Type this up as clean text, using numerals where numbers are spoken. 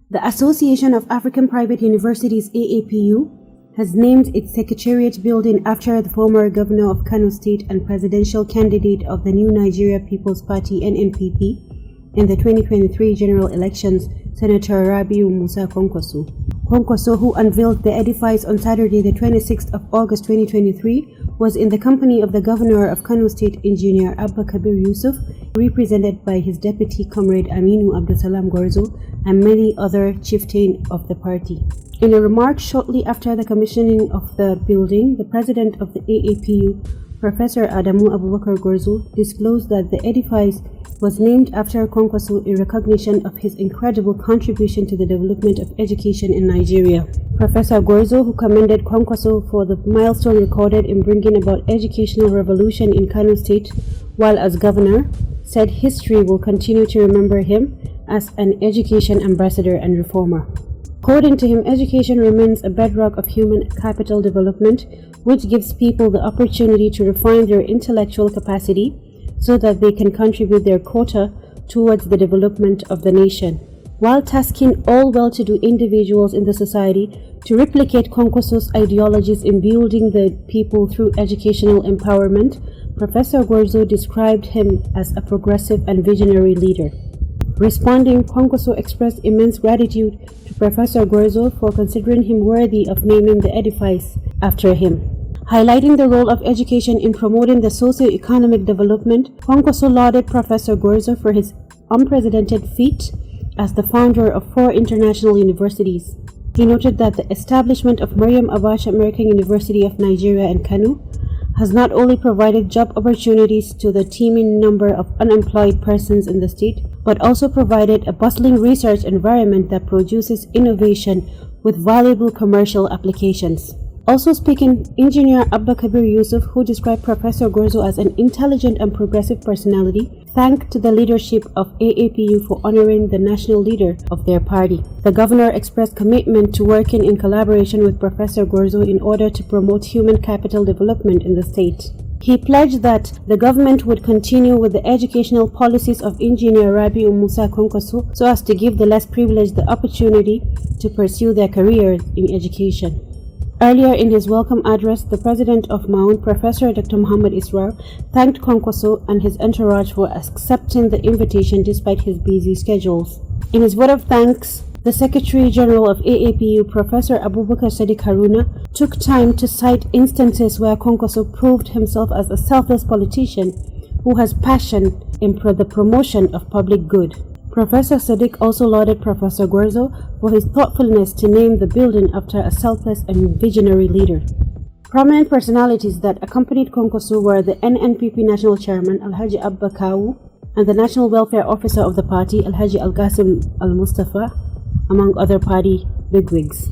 The Association of African Private Universities (AAPU) has named its secretariat building after the former governor of Kano State and presidential candidate of the New Nigeria People's Party (NNPP) in the 2023 general elections, Senator Kwankwaso. Kwankwaso, who unveiled the edifice on Saturday the 26th of August 2023, was in the company of the governor of Kano State, Engineer Yusuf, represented by his deputy comrade Aminu Abdulsalam Gwarzo and many other chieftains of the party. In a remark shortly after the commissioning of the building, the president of the AAPU, Professor Adamu Abubakar Gwarzo, disclosed that the edifice was named after Kwankwaso in recognition of his incredible contribution to the development of education in Nigeria. Professor Gwarzo, who commended Kwankwaso for the milestone recorded in bringing about educational revolution in Kano State while as governor, said history will continue to remember him as an education ambassador and reformer. According to him, education remains a bedrock of human capital development, which gives people the opportunity to refine their intellectual capacity so that they can contribute their quota towards the development of the nation. While tasking all well-to-do individuals in the society to replicate Kwankwaso's ideologies in building the people through educational empowerment, Professor Gwarzo described him as a progressive and visionary leader. Responding, Kwankwaso expressed immense gratitude to Professor Gwarzo for considering him worthy of naming the edifice after him. Highlighting the role of education in promoting the socio-economic development, Kwankwaso lauded Professor Gwarzo for his unprecedented feat as the founder of 4 international universities. He noted that the establishment of Maryam Abacha American University of Nigeria in Kano has not only provided job opportunities to the teeming number of unemployed persons in the state, but also provided a bustling research environment that produces innovation with valuable commercial applications. Also speaking, Engineer Yusuf, who described Professor Gwarzo as an intelligent and progressive personality, thanked the leadership of AAPU for honoring the national leader of their party. The governor expressed commitment to working in collaboration with Professor Gwarzo in order to promote human capital development in the state. He pledged that the government would continue with the educational policies of Engineer Kwankwaso so as to give the less privileged the opportunity to pursue their careers in education. Earlier in his welcome address, the president of MAAUN, Professor Dr. Muhammad Israr, thanked Kwankwaso and his entourage for accepting the invitation despite his busy schedules. In his vote of thanks, the Secretary General of AAPU, Professor Abubakar Sadiq Haruna, took time to cite instances where Kwankwaso proved himself as a selfless politician who has passion in the promotion of public good. Professor Sadiq also lauded Professor Gwarzo for his thoughtfulness to name the building after a selfless and visionary leader. Prominent personalities that accompanied Kwankwaso were the NNPP National Chairman Alhaji Abacha and the National Welfare Officer of the party Alhaji Al-Qasim Al-Mustafa, among other party bigwigs.